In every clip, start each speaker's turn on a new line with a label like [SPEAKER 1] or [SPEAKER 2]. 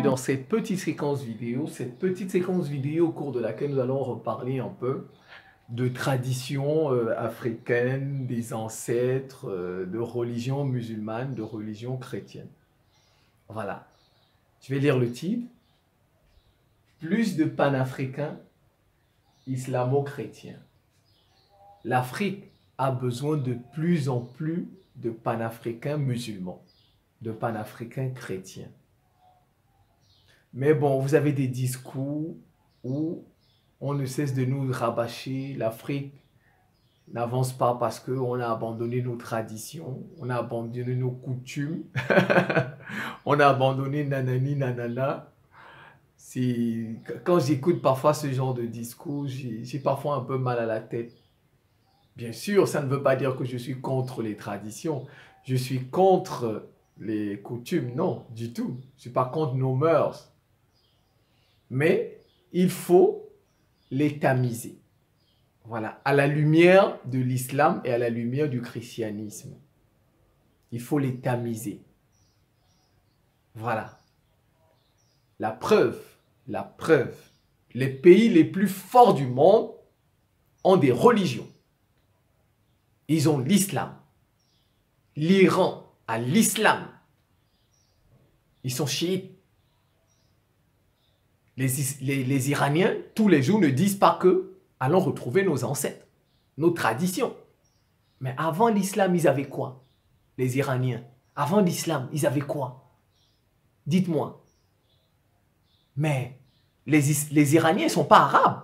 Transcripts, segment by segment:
[SPEAKER 1] dans cette petite séquence vidéo au cours de laquelle nous allons reparler un peu de traditions africaines, des ancêtres, de religion musulmane, de religion chrétienne. Voilà. Je vais lire le titre. Plus de panafricains islamo-chrétiens. L'Afrique a besoin de plus en plus de panafricains musulmans, de panafricains chrétiens. Mais bon, vous avez des discours où on ne cesse de nous rabâcher. L'Afrique n'avance pas parce qu'on a abandonné nos traditions, on a abandonné nos coutumes, on a abandonné nanani nanana. Quand j'écoute parfois ce genre de discours, j'ai parfois un peu mal à la tête. Bien sûr, ça ne veut pas dire que je suis contre les traditions, je suis contre les coutumes, non, du tout. Je ne suis pas contre nos mœurs. Mais il faut les tamiser. Voilà, à la lumière de l'islam et à la lumière du christianisme. Il faut les tamiser. Voilà. La preuve, les pays les plus forts du monde ont des religions. Ils ont l'islam. L'Iran a l'islam. Ils sont chiites. Les Iraniens, tous les jours, ne disent pas que allons retrouver nos ancêtres, nos traditions. Mais avant l'islam, ils avaient quoi? Les Iraniens. Avant l'islam, ils avaient quoi? Dites-moi. Mais les Iraniens ne sont pas arabes.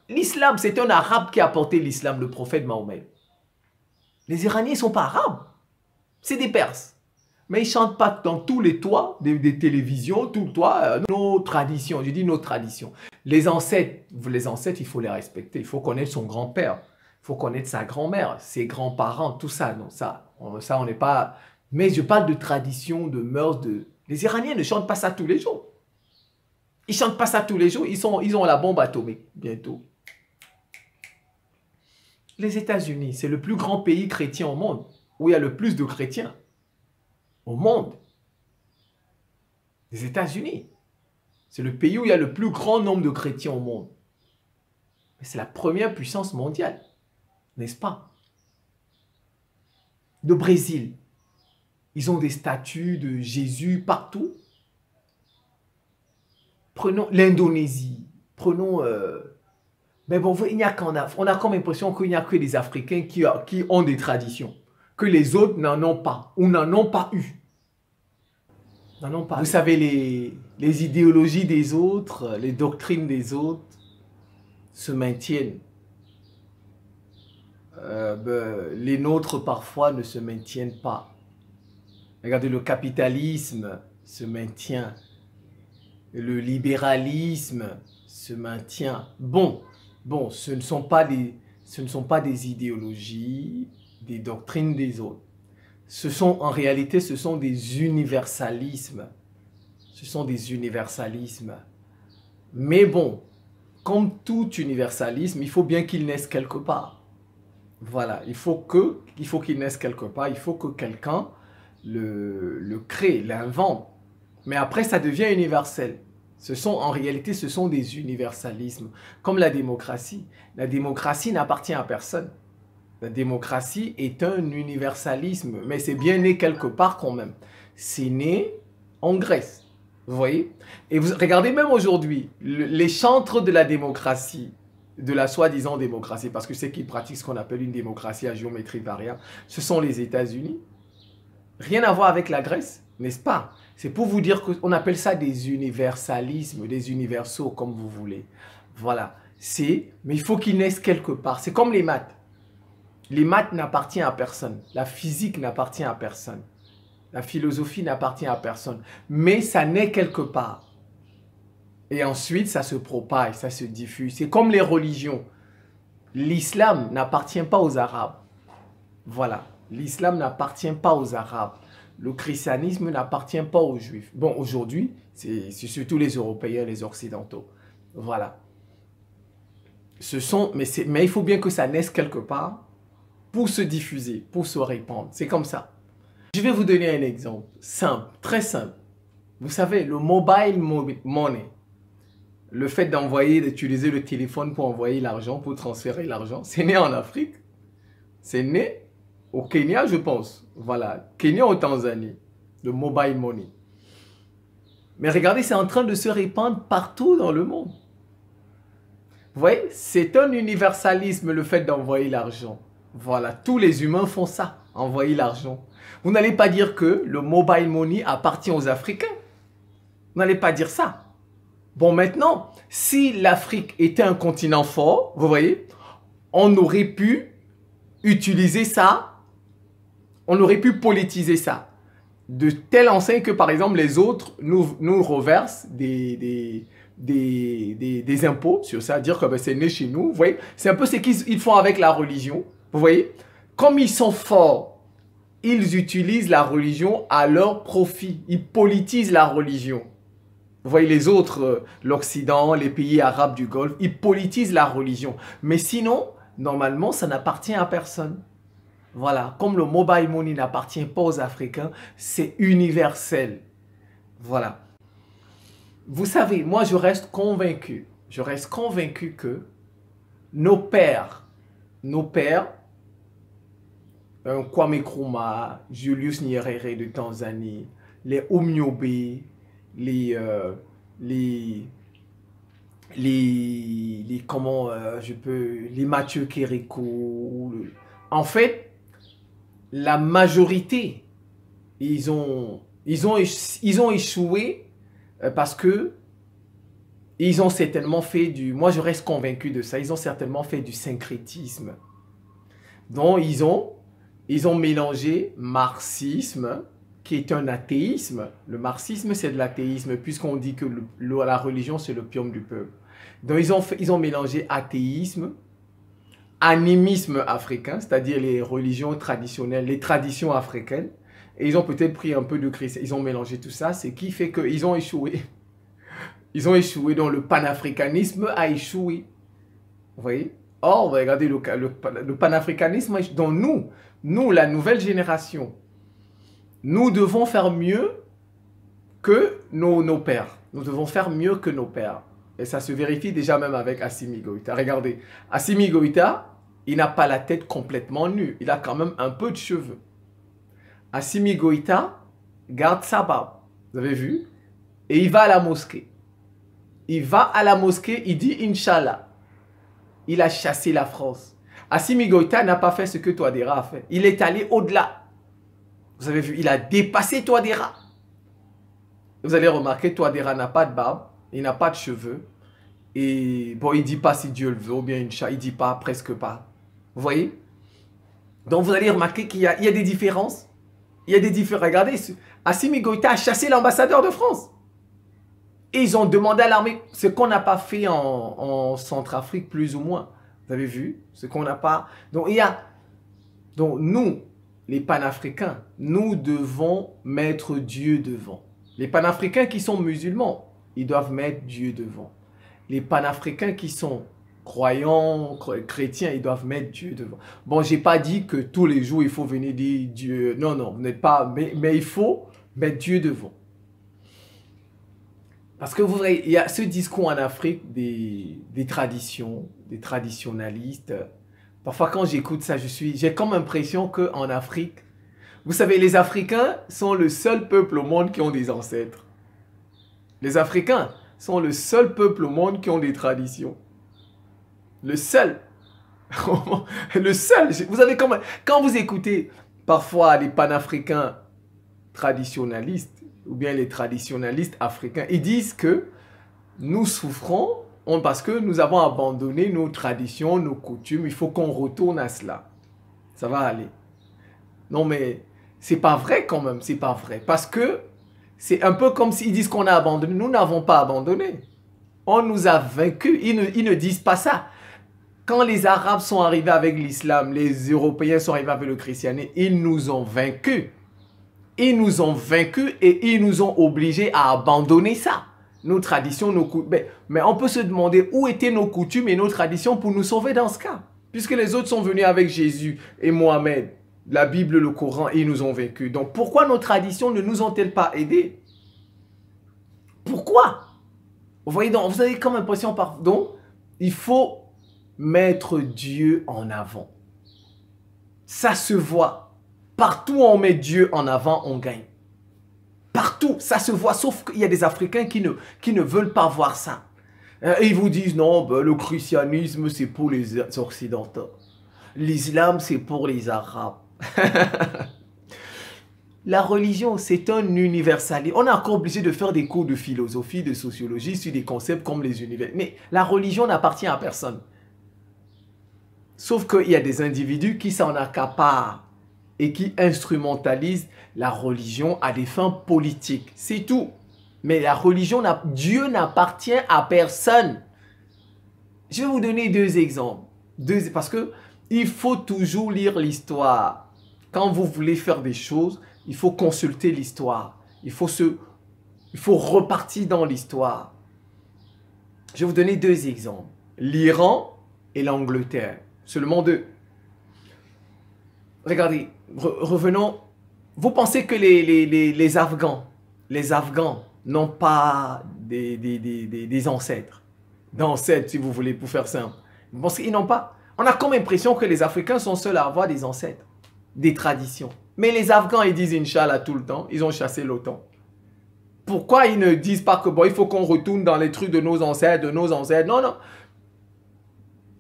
[SPEAKER 1] L'islam, c'est un arabe qui a apporté l'islam, le prophète Mahomet. Les Iraniens ne sont pas arabes. C'est des Perses. Mais ils ne chantent pas dans tous les toits des télévisions, tout le toit, nos traditions. Je dis nos traditions. Les ancêtres, il faut les respecter. Il faut connaître son grand-père. Il faut connaître sa grand-mère, ses grands-parents, tout ça. Non, ça, on n'est pas... Mais je parle de tradition, de mœurs. Les Iraniens ne chantent pas ça tous les jours. Ils ne chantent pas ça tous les jours. Ils ont la bombe atomique bientôt. Les États-Unis, c'est le plus grand pays chrétien au monde, où il y a le plus de chrétiens. Au monde. Les États-Unis. C'est le pays où il y a le plus grand nombre de chrétiens au monde. Mais c'est la première puissance mondiale. N'est-ce pas? Le Brésil. Ils ont des statues de Jésus partout. Prenons l'Indonésie. Prenons... Mais bon, il n'y a qu'en Afrique. On a comme l'impression qu'il n'y a que des Africains qui ont des traditions. Que les autres n'en ont pas. Ou n'en ont pas eu. Vous savez, les idéologies des autres, les doctrines des autres se maintiennent. Les nôtres, parfois, ne se maintiennent pas. Regardez, le capitalisme se maintient. Le libéralisme se maintient. Bon, ce ne sont pas des idéologies, des doctrines des autres. En réalité, ce sont des universalismes. Ce sont des universalismes. Mais bon, comme tout universalisme, il faut bien qu'il naisse quelque part. Voilà, il faut qu'il naisse quelque part. Il faut que quelqu'un le crée, l'invente. Mais après, ça devient universel. En réalité, ce sont des universalismes. Comme la démocratie. La démocratie n'appartient à personne. La démocratie est un universalisme, mais c'est bien né quelque part quand même. C'est né en Grèce, vous voyez? Et vous regardez même aujourd'hui, les chantres de la démocratie, de la soi-disant démocratie, parce que c'est qui pratiquent ce qu'on appelle une démocratie à géométrie variable, ce sont les États-Unis. Rien à voir avec la Grèce, n'est-ce pas? C'est pour vous dire qu'on appelle ça des universalismes, des universaux, comme vous voulez. Voilà. Mais il faut qu'ils naissent quelque part. C'est comme les maths. Les maths n'appartiennent à personne. La physique n'appartient à personne. La philosophie n'appartient à personne. Mais ça naît quelque part. Et ensuite, ça se propage, ça se diffuse. C'est comme les religions. L'islam n'appartient pas aux Arabes. Voilà. L'islam n'appartient pas aux Arabes. Le christianisme n'appartient pas aux Juifs. Bon, aujourd'hui, c'est surtout les Européens, les Occidentaux. Voilà. Mais il faut bien que ça naisse quelque part pour se diffuser, pour se répandre. C'est comme ça. Je vais vous donner un exemple simple, très simple. Vous savez, le mobile money, le fait d'envoyer, d'utiliser le téléphone pour envoyer l'argent, pour transférer l'argent, c'est né en Afrique. C'est né au Kenya, je pense. Voilà, Kenya ou Tanzanie, le mobile money. Mais regardez, c'est en train de se répandre partout dans le monde. Vous voyez, c'est un universalisme, le fait d'envoyer l'argent. Voilà, tous les humains font ça, envoyer l'argent. Vous n'allez pas dire que le mobile money appartient aux Africains. Vous n'allez pas dire ça. Bon, maintenant, si l'Afrique était un continent fort, vous voyez, on aurait pu utiliser ça, on aurait pu politiser ça. De telle enseigne que, par exemple, les autres nous reversent des impôts sur ça, dire que ben, c'est né chez nous. Vous voyez, c'est un peu ce qu'ils font avec la religion. Vous voyez, comme ils sont forts, ils utilisent la religion à leur profit. Ils politisent la religion. Vous voyez, les autres, l'Occident, les pays arabes du Golfe, ils politisent la religion. Mais sinon, normalement, ça n'appartient à personne. Voilà, comme le mobile money n'appartient pas aux Africains, c'est universel. Voilà. Vous savez, moi je reste convaincu que nos pères, Kwame Nkrumah, Julius Nyerere de Tanzanie, les Omniobe, les Mathieu Kérékou, en fait, la majorité, ils ont échoué parce que ils ont certainement fait moi je reste convaincu de ça, ils ont certainement fait du syncrétisme. Donc ils ont mélangé marxisme, qui est un athéisme. Le marxisme c'est de l'athéisme, puisqu'on dit que la religion c'est l'opium du peuple. Donc ils ont mélangé athéisme, animisme africain, c'est-à-dire les religions traditionnelles, les traditions africaines, et ils ont peut-être pris un peu de Christ, ils ont mélangé tout ça, ce qui fait qu'ils ont échoué. Ils ont échoué, donc le panafricanisme a échoué. Vous voyez? Or, regardez le panafricanisme, dont nous, la nouvelle génération, nous devons faire mieux que nos pères. Nous devons faire mieux que nos pères. Et ça se vérifie déjà même avec Assimi Goïta. Regardez, Assimi Goïta, il n'a pas la tête complètement nue. Il a quand même un peu de cheveux. Assimi Goïta garde sa barbe. Vous avez vu? Et il va à la mosquée. Il va à la mosquée, il dit Inch'Allah. Il a chassé la France. Assimi Goïta n'a pas fait ce que Touadéra a fait. Il est allé au-delà. Vous avez vu, il a dépassé Touadéra. Vous allez remarquer, Touadéra n'a pas de barbe. Il n'a pas de cheveux. Et bon, il ne dit pas si Dieu le veut ou bien Inch'Allah. Il ne dit pas, presque pas. Vous voyez? Donc vous allez remarquer qu'il y a des différences. Il y a des différences. Regardez, Assimi Goïta a chassé l'ambassadeur de France. Et ils ont demandé à l'armée ce qu'on n'a pas fait en Centrafrique, plus ou moins. Vous avez vu? Ce qu'on n'a pas... Donc nous, les panafricains, nous devons mettre Dieu devant. Les panafricains qui sont musulmans, ils doivent mettre Dieu devant. Les panafricains qui sont croyants, chrétiens, ils doivent mettre Dieu devant. Bon, je n'ai pas dit que tous les jours, il faut venir dire Dieu. Non, non, vous n'êtes pas... Mais il faut mettre Dieu devant. Parce que vous voyez, il y a ce discours en Afrique des traditions, des traditionalistes. Parfois, quand j'écoute ça, j'ai comme l'impression qu'en Afrique, vous savez, les Africains sont le seul peuple au monde qui ont des ancêtres. Les Africains sont le seul peuple au monde qui ont des traditions. Le seul. Le seul. Vous savez, quand vous écoutez parfois les panafricains traditionalistes, ou bien les traditionalistes africains, ils disent que nous souffrons parce que nous avons abandonné nos traditions, nos coutumes. Il faut qu'on retourne à cela. Ça va aller. Non, mais c'est pas vrai quand même. C'est pas vrai. Parce que c'est un peu comme s'ils disent qu'on a abandonné. Nous n'avons pas abandonné. On nous a vaincus. Ils ne disent pas ça. Quand les Arabes sont arrivés avec l'islam, les Européens sont arrivés avec le christianisme, ils nous ont vaincus. Ils nous ont vaincus et ils nous ont obligés à abandonner ça. Nos traditions, nos coutumes. Mais on peut se demander où étaient nos coutumes et nos traditions pour nous sauver dans ce cas. Puisque les autres sont venus avec Jésus et Mohamed, la Bible, le Coran, et ils nous ont vaincus. Donc pourquoi nos traditions ne nous ont-elles pas aidés? Pourquoi? Vous voyez, donc, vous avez comme impression, donc, il faut mettre Dieu en avant. Ça se voit. Partout où on met Dieu en avant, on gagne. Partout, ça se voit, sauf qu'il y a des Africains qui ne veulent pas voir ça. Et ils vous disent, non, ben, le christianisme, c'est pour les occidentaux. L'islam, c'est pour les arabes. La religion, c'est un universalisme. On est encore obligé de faire des cours de philosophie, de sociologie sur des concepts comme les univers. Mais la religion n'appartient à personne. Sauf qu'il y a des individus qui s'en accaparent et qui instrumentalisent la religion à des fins politiques. C'est tout. Mais la religion, Dieu n'appartient à personne. Je vais vous donner deux exemples. Parce que il faut toujours lire l'histoire. Quand vous voulez faire des choses, il faut consulter l'histoire. Il faut repartir dans l'histoire. Je vais vous donner deux exemples. L'Iran et l'Angleterre. Seulement deux. Regardez, revenons. Vous pensez que les Afghans n'ont pas des ancêtres. D'ancêtres, si vous voulez, pour faire simple. Vous pensez qu'ils n'ont pas? On a comme impression que les Africains sont seuls à avoir des ancêtres, des traditions. Mais les Afghans, ils disent Inch'Allah tout le temps. Ils ont chassé l'OTAN. Pourquoi ils ne disent pas que bon, il faut qu'on retourne dans les trucs de nos ancêtres, Non, non.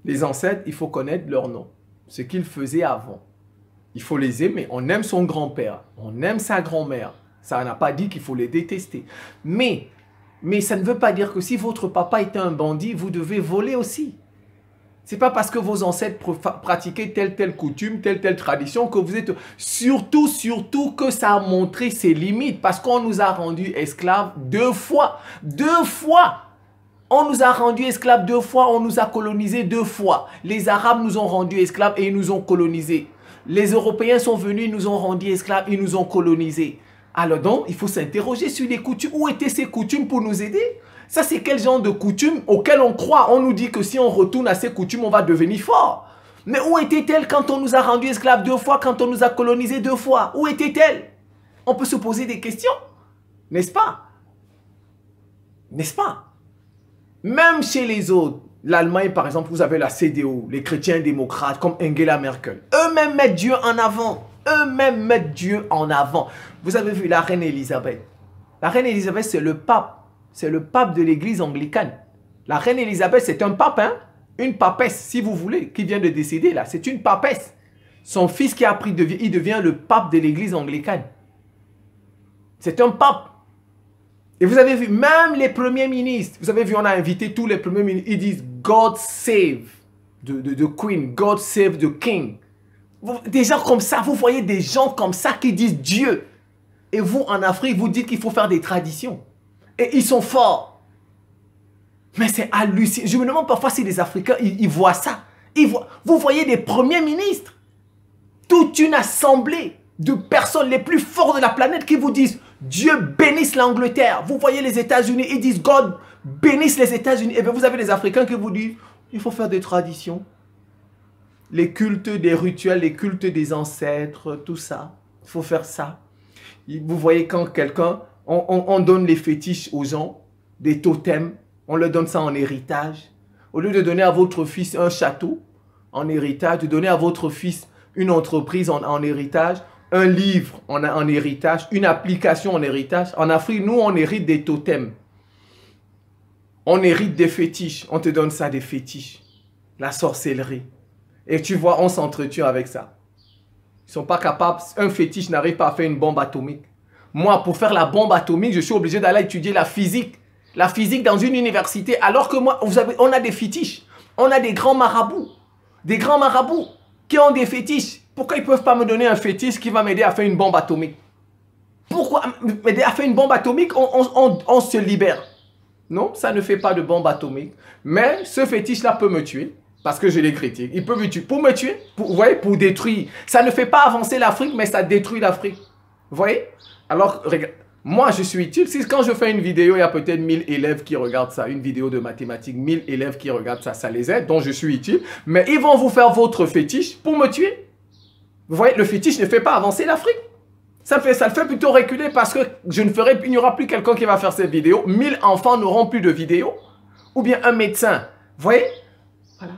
[SPEAKER 1] Les ancêtres, il faut connaître leur nom. Ce qu'ils faisaient avant. Il faut les aimer. On aime son grand-père. On aime sa grand-mère. Ça n'a pas dit qu'il faut les détester. Mais ça ne veut pas dire que si votre papa était un bandit, vous devez voler aussi. Ce n'est pas parce que vos ancêtres pratiquaient telle coutume, telle tradition que vous êtes... Surtout que ça a montré ses limites. Parce qu'on nous a rendus esclaves 2 fois. 2 fois! On nous a rendus esclaves 2 fois. On nous a colonisés 2 fois. Les Arabes nous ont rendus esclaves et ils nous ont colonisés. Les Européens sont venus, ils nous ont rendus esclaves, ils nous ont colonisés. Alors donc, il faut s'interroger sur les coutumes. Où étaient ces coutumes pour nous aider? Ça, c'est quel genre de coutumes auxquelles on croit? On nous dit que si on retourne à ces coutumes, on va devenir fort. Mais où étaient-elles quand on nous a rendus esclaves 2 fois, quand on nous a colonisés 2 fois? Où étaient-elles? On peut se poser des questions, n'est-ce pas? N'est-ce pas? Même chez les autres, l'Allemagne par exemple, vous avez la CDU, les chrétiens démocrates comme Angela Merkel. Eux-mêmes mettent Dieu en avant. Eux-mêmes mettent Dieu en avant. Vous avez vu la reine Elisabeth. La reine Elisabeth, c'est le pape. C'est le pape de l'église anglicane. La reine Elisabeth, c'est un pape, hein? Une papesse, si vous voulez, qui vient de décéder là. C'est une papesse. Son fils qui a pris, il devient le pape de l'église anglicane. C'est un pape. Et vous avez vu, même les premiers ministres, vous avez vu, on a invité tous les premiers ministres, ils disent « God save the Queen, God save the King ». Des gens comme ça, vous voyez des gens comme ça qui disent Dieu. Et vous, en Afrique, vous dites qu'il faut faire des traditions. Et ils sont forts. Mais c'est hallucinant. Je me demande parfois si les Africains, ils voient ça. Vous voyez des premiers ministres. Toute une assemblée de personnes les plus fortes de la planète qui vous disent Dieu bénisse l'Angleterre. Vous voyez les États-Unis, ils disent God bénisse les États-Unis. Et bien vous avez les Africains qui vous disent il faut faire des traditions. Les cultes des rituels, les cultes des ancêtres, tout ça. Il faut faire ça. Vous voyez quand quelqu'un, on donne les fétiches aux gens, des totems, on leur donne ça en héritage. Au lieu de donner à votre fils un château en héritage, de donner à votre fils une entreprise en héritage, un livre en héritage, une application en héritage. En Afrique, nous, on hérite des totems. On hérite des fétiches. On te donne ça, des fétiches. La sorcellerie. Et tu vois, on s'entretient avec ça. Ils ne sont pas capables. Un fétiche n'arrive pas à faire une bombe atomique. Moi, pour faire la bombe atomique, je suis obligé d'aller étudier la physique. La physique dans une université. Alors que moi, on a des fétiches. On a des grands marabouts. Des grands marabouts qui ont des fétiches. Pourquoi ils ne peuvent pas me donner un fétiche qui va m'aider à faire une bombe atomique? Pourquoi m'aider à faire une bombe atomique? On se libère. Non, ça ne fait pas de bombe atomique. Mais ce fétiche-là peut me tuer. Parce que je les critique. Il peut me tuer. Pour me tuer, vous voyez, pour détruire. Ça ne fait pas avancer l'Afrique, mais ça détruit l'Afrique. Vous voyez? Alors, regarde, moi, je suis utile. Si quand je fais une vidéo, il y a peut-être 1000 élèves qui regardent ça. Une vidéo de mathématiques, 1000 élèves qui regardent ça. Ça les aide, donc je suis utile. Mais ils vont vous faire votre fétiche pour me tuer. Vous voyez, le fétiche ne fait pas avancer l'Afrique. Ça le fait plutôt reculer parce que il n'y aura plus quelqu'un qui va faire cette vidéo. 1000 enfants n'auront plus de vidéos. Ou bien un médecin. Vous voyez? Voilà.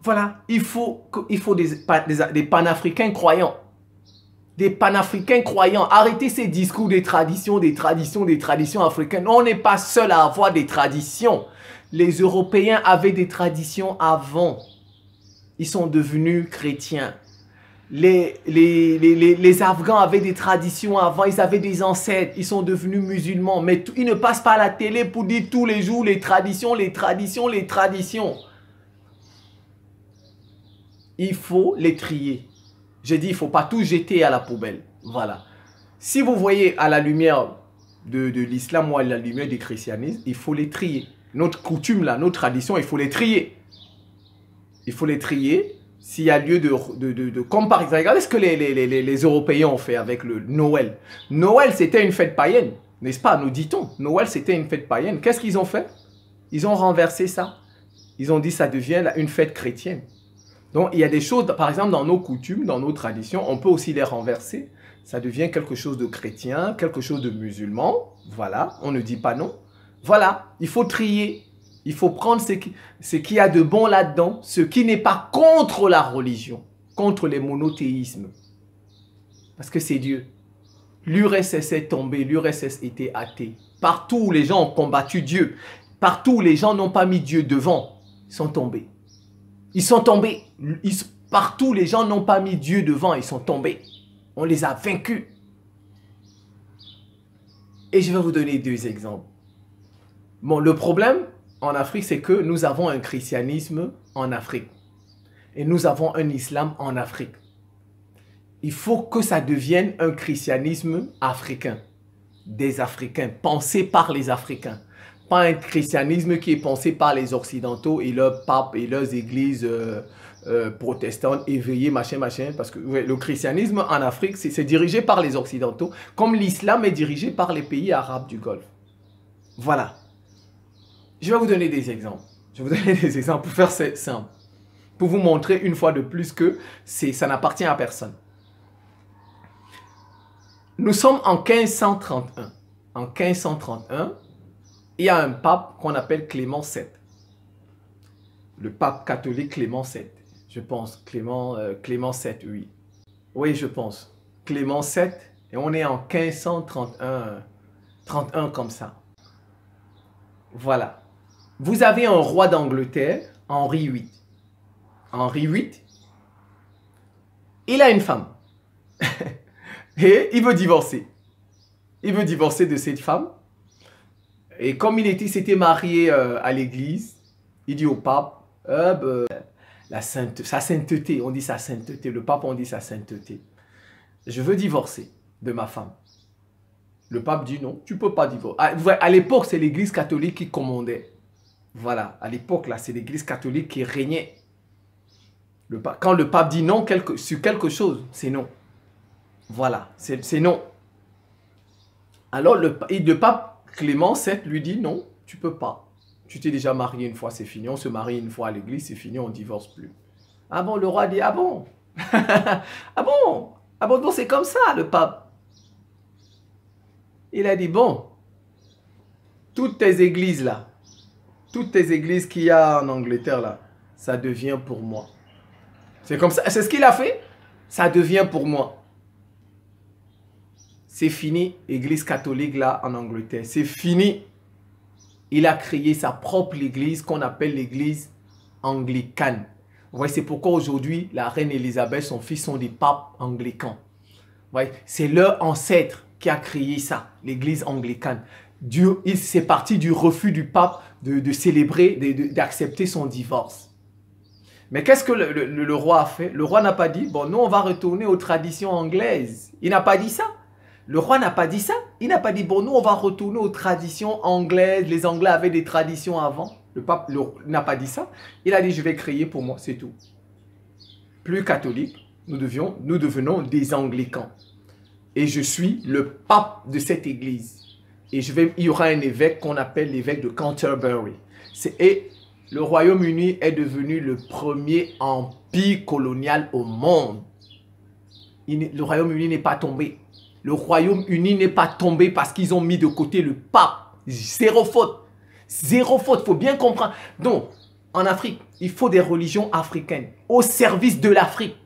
[SPEAKER 1] Voilà. Il faut des panafricains croyants. Des panafricains croyants. Arrêtez ces discours des traditions africaines. On n'est pas seul à avoir des traditions. Les Européens avaient des traditions avant. Ils sont devenus chrétiens. Les Afghans avaient des traditions avant, ils avaient des ancêtres, ils sont devenus musulmans. Mais ils ne passent pas à la télé pour dire tous les jours les traditions. Il faut les trier. J'ai dit, il ne faut pas tout jeter à la poubelle. Voilà. Si vous voyez à la lumière de l'islam ou à la lumière du christianisme, il faut les trier. Notre coutume, là, notre tradition, il faut les trier. Il faut les trier. S'il y a lieu comme par exemple, regardez ce que les Européens ont fait avec le Noël. Noël, c'était une fête païenne, n'est-ce pas? Nous dit-on. Noël, c'était une fête païenne. Qu'est-ce qu'ils ont fait? Ils ont renversé ça. Ils ont dit ça devient une fête chrétienne. Donc, il y a des choses, par exemple, dans nos coutumes, dans nos traditions, on peut aussi les renverser. Ça devient quelque chose de chrétien, quelque chose de musulman. Voilà, on ne dit pas non. Voilà, il faut trier. Il faut prendre ce qu'il y a de bon là-dedans, ce qui n'est pas contre la religion, contre les monothéismes. Parce que c'est Dieu. L'URSS est tombée, l'URSS était athée. Partout où les gens ont combattu Dieu, partout où les gens n'ont pas mis Dieu devant, ils sont tombés. Ils sont tombés. Partout où les gens n'ont pas mis Dieu devant, ils sont tombés. On les a vaincus. Et je vais vous donner 2 exemples. Bon, le problème en Afrique, c'est que nous avons un christianisme en Afrique. Et nous avons un islam en Afrique. Il faut que ça devienne un christianisme africain. Des Africains, pensé par les Africains. Pas un christianisme qui est pensé par les Occidentaux et leurs papes et leurs églises protestantes éveillées, machin. Parce que ouais, le christianisme en Afrique, c'est dirigé par les Occidentaux, comme l'islam est dirigé par les pays arabes du Golfe. Voilà. Je vais vous donner des exemples. Je vais vous donner des exemples pour faire simple. Pour vous montrer une fois de plus que ça n'appartient à personne. Nous sommes en 1531. En 1531, il y a un pape qu'on appelle Clément VII. Le pape catholique Clément VII. Je pense. Clément VII, oui. Oui, je pense. Clément VII. Et on est en 1531. 31 comme ça. Voilà. Vous avez un roi d'Angleterre, Henri VIII. Henri VIII, il a une femme. Et il veut divorcer. Il veut divorcer de cette femme. Et comme il s'était marié à l'église, il dit au pape, sa sainteté, on dit sa sainteté, le pape on dit sa sainteté. Je veux divorcer de ma femme. Le pape dit non, tu ne peux pas divorcer. À l'époque, c'est l'église catholique qui commandait. Voilà, à l'époque, là, c'est l'église catholique qui régnait. Quand le pape dit non sur quelque chose, c'est non. Voilà, c'est non. Alors, le pape Clément VII lui dit non, tu ne peux pas. Tu t'es déjà marié une fois, c'est fini. On se marie une fois à l'église, c'est fini, on ne divorce plus. Ah bon, le roi dit, ah bon? Ah bon? Ah bon, donc c'est comme ça, le pape. Il a dit, bon, toutes tes églises là, toutes tes églises qu'il y a en Angleterre là, ça devient pour moi. C'est comme ça, c'est ce qu'il a fait. Ça devient pour moi. C'est fini, église catholique là en Angleterre. C'est fini. Il a créé sa propre église qu'on appelle l'église anglicane. Vous voyez, c'est pourquoi aujourd'hui, la reine Elisabeth, son fils sont des papes anglicans. Vous voyez, c'est leur ancêtre qui a créé ça, l'église anglicane. C'est parti du refus du pape de célébrer, d'accepter son divorce. Mais qu'est-ce que le roi a fait? Le roi n'a pas dit, bon, nous on va retourner aux traditions anglaises. Il n'a pas dit ça. Le roi n'a pas dit ça. Il n'a pas dit, bon, nous on va retourner aux traditions anglaises. Les Anglais avaient des traditions avant. Le pape n'a pas dit ça. Il a dit, je vais créer pour moi, c'est tout. Plus catholique, nous devenons des anglicans. Et je suis le pape de cette église. Et il y aura un évêque qu'on appelle l'évêque de Canterbury. Et le Royaume-Uni est devenu le premier empire colonial au monde. le Royaume-Uni n'est pas tombé. Le Royaume-Uni n'est pas tombé parce qu'ils ont mis de côté le pape. Zéro faute. Zéro faute, il faut bien comprendre. Donc, en Afrique, il faut des religions africaines au service de l'Afrique.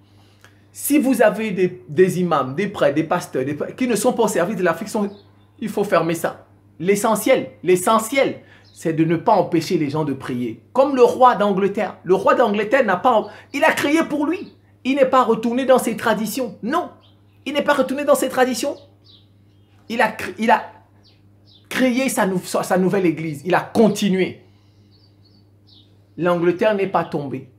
[SPEAKER 1] Si vous avez des imams, des prêtres, des pasteurs qui ne sont pas au service de l'Afrique, il faut fermer ça. L'essentiel, c'est de ne pas empêcher les gens de prier. Comme le roi d'Angleterre. Le roi d'Angleterre n'a pas... Il a crié pour lui. Il n'est pas retourné dans ses traditions. Non. Il n'est pas retourné dans ses traditions. Il a créé sa nouvelle église. Il a continué. L'Angleterre n'est pas tombée.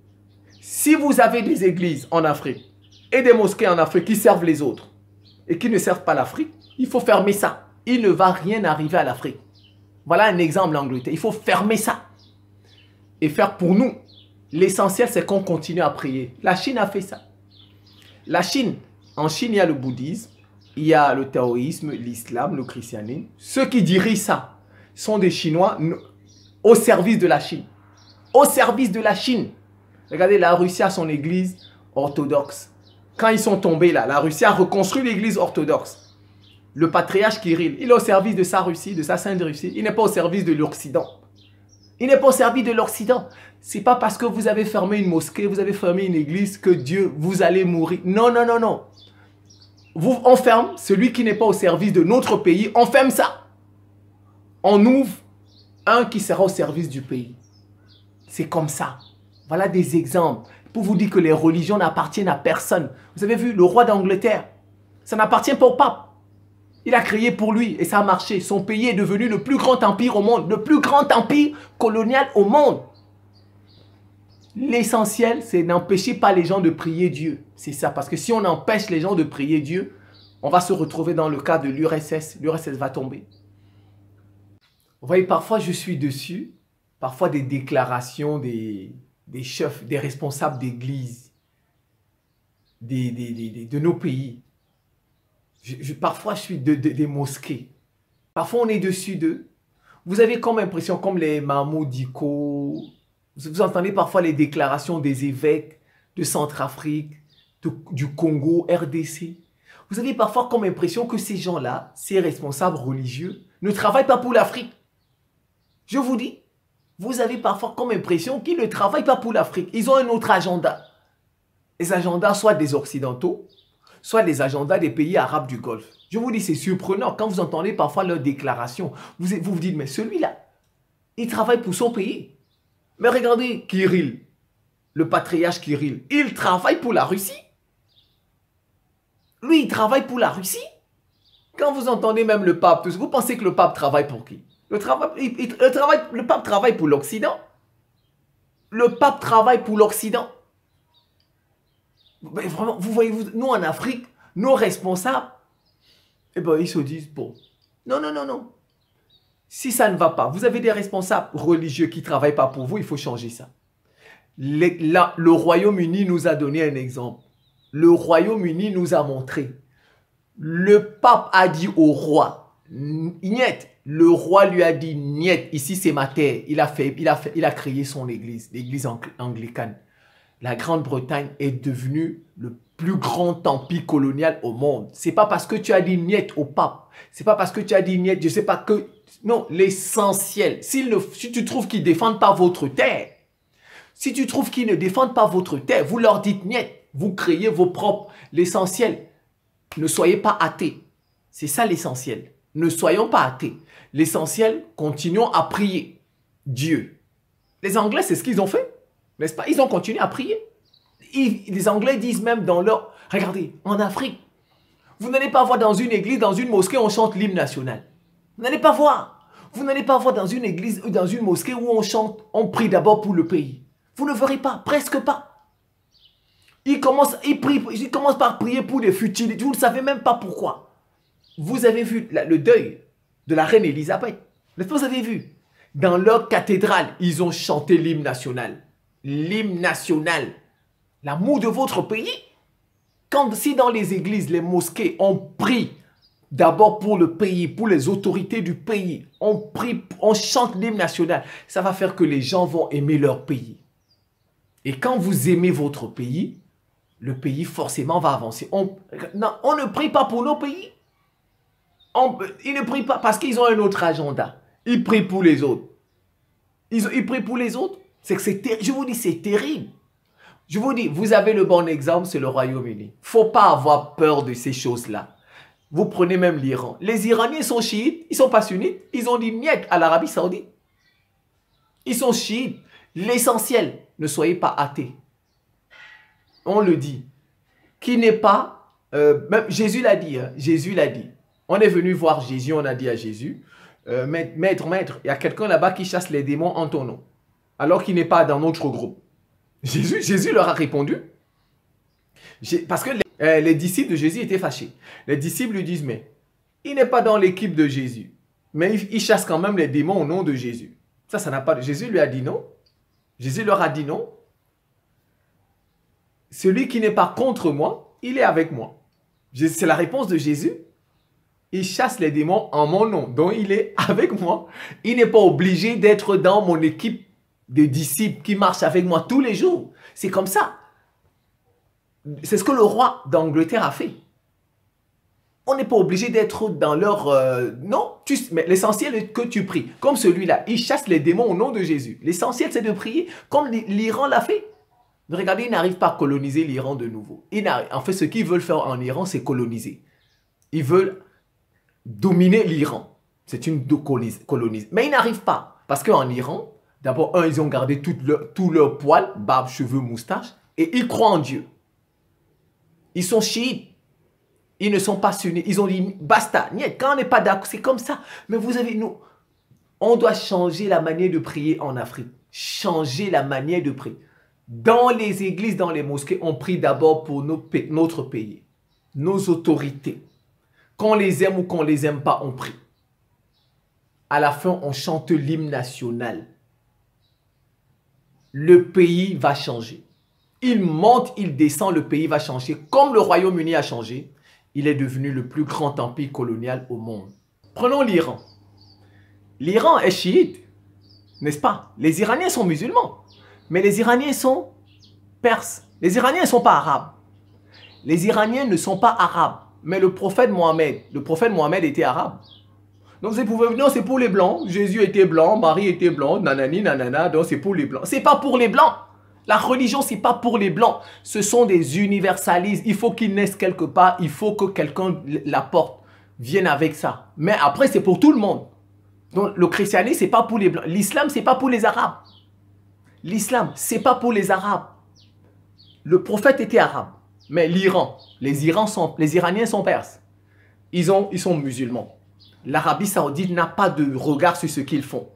[SPEAKER 1] Si vous avez des églises en Afrique et des mosquées en Afrique qui servent les autres et qui ne servent pas l'Afrique, il faut fermer ça. Il ne va rien arriver à l'Afrique. Voilà un exemple l'Angleterre. Il faut fermer ça et faire pour nous. L'essentiel, c'est qu'on continue à prier. La Chine a fait ça. La Chine, en Chine, il y a le bouddhisme, il y a le taoïsme, l'islam, le christianisme. Ceux qui dirigent ça sont des Chinois au service de la Chine. Au service de la Chine. Regardez, la Russie a son église orthodoxe. Quand ils sont tombés là, la Russie a reconstruit l'église orthodoxe. Le patriarche Kirill, il est au service de sa Russie, de sa Sainte Russie. Il n'est pas au service de l'Occident. Il n'est pas au service de l'Occident. Ce n'est pas parce que vous avez fermé une mosquée, vous avez fermé une église que Dieu, vous allez mourir. Non, non, non, non. On ferme celui qui n'est pas au service de notre pays. On ferme ça. On ouvre un qui sera au service du pays. C'est comme ça. Voilà des exemples pour vous dire que les religions n'appartiennent à personne. Vous avez vu, le roi d'Angleterre, ça n'appartient pas au pape. Il a créé pour lui et ça a marché. Son pays est devenu le plus grand empire au monde, le plus grand empire colonial au monde. L'essentiel, c'est n'empêcher pas les gens de prier Dieu. C'est ça, parce que si on empêche les gens de prier Dieu, on va se retrouver dans le cas de l'URSS. L'URSS va tomber. Vous voyez, parfois je suis dessus, parfois des déclarations des chefs, des responsables d'église, de nos pays. Parfois, je suis des mosquées. Parfois, on est dessus d'eux. Vous avez comme impression, comme les Mahmoud Dicko, vous entendez parfois les déclarations des évêques de Centrafrique, du Congo, RDC. Vous avez parfois comme impression que ces gens-là, ces responsables religieux, ne travaillent pas pour l'Afrique. Je vous dis, vous avez parfois comme impression qu'ils ne travaillent pas pour l'Afrique. Ils ont un autre agenda. Les agendas soit des Occidentaux, soit les agendas des pays arabes du Golfe. Je vous dis, c'est surprenant. Quand vous entendez parfois leurs déclarations, vous vous dites, mais celui-là, il travaille pour son pays. Mais regardez Kirill, le patriarche Kirill, il travaille pour la Russie. Lui, il travaille pour la Russie. Quand vous entendez même le pape, vous pensez que le pape travaille pour qui? Le pape travaille pour l'Occident. Le pape travaille pour l'Occident. Mais vraiment, vous voyez, nous en Afrique, nos responsables, eh ben, ils se disent, bon, non, non, non, non. Si ça ne va pas, vous avez des responsables religieux qui ne travaillent pas pour vous, il faut changer ça. Le Royaume-Uni nous a donné un exemple. Le Royaume-Uni nous a montré. Le pape a dit au roi, niet. Le roi lui a dit, niet, ici c'est ma terre. Il a créé son église, l'église anglicane. La Grande-Bretagne est devenue le plus grand empire colonial au monde. C'est pas parce que tu as dit niet au pape. C'est pas parce que tu as dit niet, je sais pas que... Non, l'essentiel. Si tu trouves qu'ils ne défendent pas votre terre, si tu trouves qu'ils ne défendent pas votre terre, vous leur dites niet. Vous créez vos propres... L'essentiel, ne soyez pas athées. C'est ça l'essentiel. Ne soyons pas athées. L'essentiel, continuons à prier Dieu. Les Anglais, c'est ce qu'ils ont fait. N'est-ce pas? Ils ont continué à prier. Les Anglais disent même dans leur... Regardez, en Afrique, vous n'allez pas voir dans une église, dans une mosquée, on chante l'hymne national. Vous n'allez pas voir. Vous n'allez pas voir dans une église ou dans une mosquée où on chante, on prie d'abord pour le pays. Vous ne verrez pas, presque pas. Ils commencent par prier pour des futilités. Vous ne savez même pas pourquoi. Vous avez vu le deuil de la reine Elisabeth. Vous avez vu? Dans leur cathédrale, ils ont chanté l'hymne national. L'hymne national. L'amour de votre pays. Si dans les églises, les mosquées, on prie d'abord pour le pays, pour les autorités du pays, on prie, on chante l'hymne national, ça va faire que les gens vont aimer leur pays. Et quand vous aimez votre pays, le pays forcément va avancer. Non, on ne prie pas pour nos pays. Ils ne prient pas parce qu'ils ont un autre agenda. Ils prient pour les autres. Ils prient pour les autres. Je vous dis, c'est terrible. Je vous dis, vous avez le bon exemple, c'est le Royaume-Uni. Il ne faut pas avoir peur de ces choses-là. Vous prenez même l'Iran. Les Iraniens sont chiites, ils ne sont pas sunnites. Ils ont dit niet à l'Arabie Saoudite. Ils sont chiites. L'essentiel, ne soyez pas athées. On le dit. Qui n'est pas... même Jésus l'a dit. Hein, Jésus l'a dit. On est venu voir Jésus, on a dit à Jésus, maître, il y a quelqu'un là-bas qui chasse les démons en ton nom, alors qu'il n'est pas dans notre groupe. Jésus leur a répondu. Parce que les disciples de Jésus étaient fâchés. Les disciples lui disent, mais il n'est pas dans l'équipe de Jésus. Mais il chasse quand même les démons au nom de Jésus. Ça n'a pas... Jésus lui a dit non. Jésus leur a dit non. Celui qui n'est pas contre moi, il est avec moi. C'est la réponse de Jésus. Il chasse les démons en mon nom. Donc il est avec moi. Il n'est pas obligé d'être dans mon équipe de disciples qui marchent avec moi tous les jours. C'est comme ça. C'est ce que le roi d'Angleterre a fait. On n'est pas obligé d'être dans leur... non, mais l'essentiel est que tu pries. Comme celui-là, il chasse les démons au nom de Jésus. L'essentiel, c'est de prier comme l'Iran l'a fait. Regardez, ils n'arrivent pas à coloniser l'Iran de nouveau. En fait, ce qu'ils veulent faire en Iran, c'est coloniser. Ils veulent dominer l'Iran. C'est une colonisation. Mais ils n'arrivent pas. Parce qu'en Iran, d'abord, ils ont gardé tout leur poil, barbe, cheveux, moustache, et ils croient en Dieu. Ils sont chiites. Ils ne sont pas sunnites. Ils ont dit, basta. Quand on n'est pas d'accord, c'est comme ça. Mais vous avez, nous, on doit changer la manière de prier en Afrique. Changer la manière de prier. Dans les églises, dans les mosquées, on prie d'abord pour notre pays, nos autorités. Qu'on les aime ou qu'on les aime pas, on prie. À la fin, on chante l'hymne national. Le pays va changer. Il monte, il descend, le pays va changer. Comme le Royaume-Uni a changé, il est devenu le plus grand empire colonial au monde. Prenons l'Iran. L'Iran est chiite, n'est-ce pas? Les Iraniens sont musulmans. Mais les Iraniens sont perses. Les Iraniens ne sont pas arabes. Les Iraniens ne sont pas arabes. Mais le prophète Mohammed était arabe. Donc c'est pour les blancs. Jésus était blanc, Marie était blanc, nanani, nanana, donc c'est pour les blancs. C'est pas pour les blancs. La religion, c'est pas pour les blancs. Ce sont des universalistes. Il faut qu'ils naissent quelque part. Il faut que quelqu'un l'apporte, vienne avec ça. Mais après, c'est pour tout le monde. Donc le christianisme, c'est pas pour les blancs. L'islam, c'est pas pour les arabes. L'islam, c'est pas pour les arabes. Le prophète était arabe. Mais l'Iran, les Iraniens sont perses. Ils sont musulmans. L'Arabie Saoudite n'a pas de regard sur ce qu'ils font.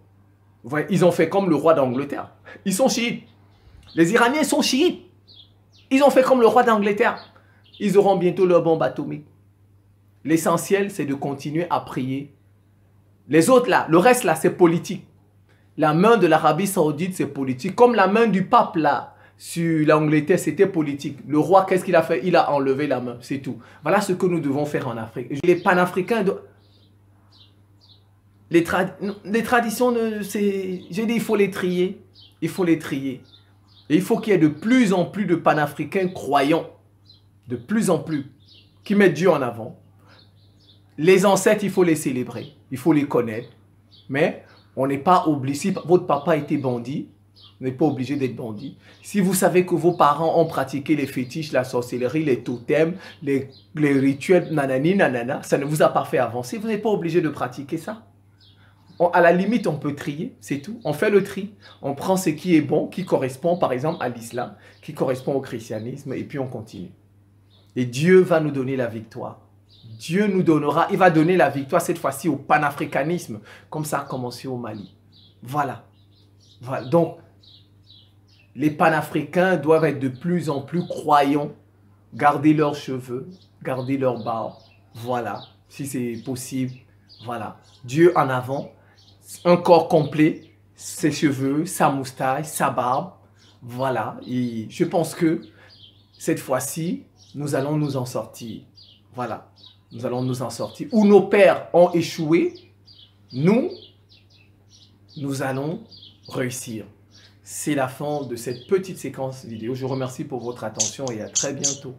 [SPEAKER 1] Vous voyez, ils ont fait comme le roi d'Angleterre. Ils sont chiites. Les Iraniens sont chiites. Ils ont fait comme le roi d'Angleterre. Ils auront bientôt leur bombe atomique. L'essentiel, c'est de continuer à prier. Les autres là, le reste là, c'est politique. La main de l'Arabie Saoudite, c'est politique. Comme la main du pape là, sur l'Angleterre, c'était politique. Le roi, qu'est-ce qu'il a fait? Il a enlevé la main, c'est tout. Voilà ce que nous devons faire en Afrique. Les panafricains, les traditions, je dis, il faut les trier. Il faut les trier. Et il faut qu'il y ait de plus en plus de panafricains croyants. De plus en plus. Qui mettent Dieu en avant. Les ancêtres, il faut les célébrer. Il faut les connaître. Mais on n'est pas obligé. Si votre papa était bandit, vous n'êtes pas obligé d'être bandit. Si vous savez que vos parents ont pratiqué les fétiches, la sorcellerie, les totems, les rituels, nanani, nanana, ça ne vous a pas fait avancer, vous n'êtes pas obligé de pratiquer ça. À la limite, on peut trier, c'est tout. On fait le tri. On prend ce qui est bon, qui correspond par exemple à l'islam, qui correspond au christianisme, et puis on continue. Et Dieu va nous donner la victoire. Dieu nous donnera, il va donner la victoire cette fois-ci au panafricanisme, comme ça a commencé au Mali. Voilà. Voilà. Donc, les panafricains doivent être de plus en plus croyants, garder leurs cheveux, garder leur barbe. Voilà, si c'est possible. Voilà, Dieu en avant, un corps complet, ses cheveux, sa moustache, sa barbe. Voilà, et je pense que cette fois-ci, nous allons nous en sortir. Voilà, nous allons nous en sortir. Où nos pères ont échoué, nous allons réussir. c'est la fin de cette petite séquence vidéo. Je vous remercie pour votre attention et à très bientôt.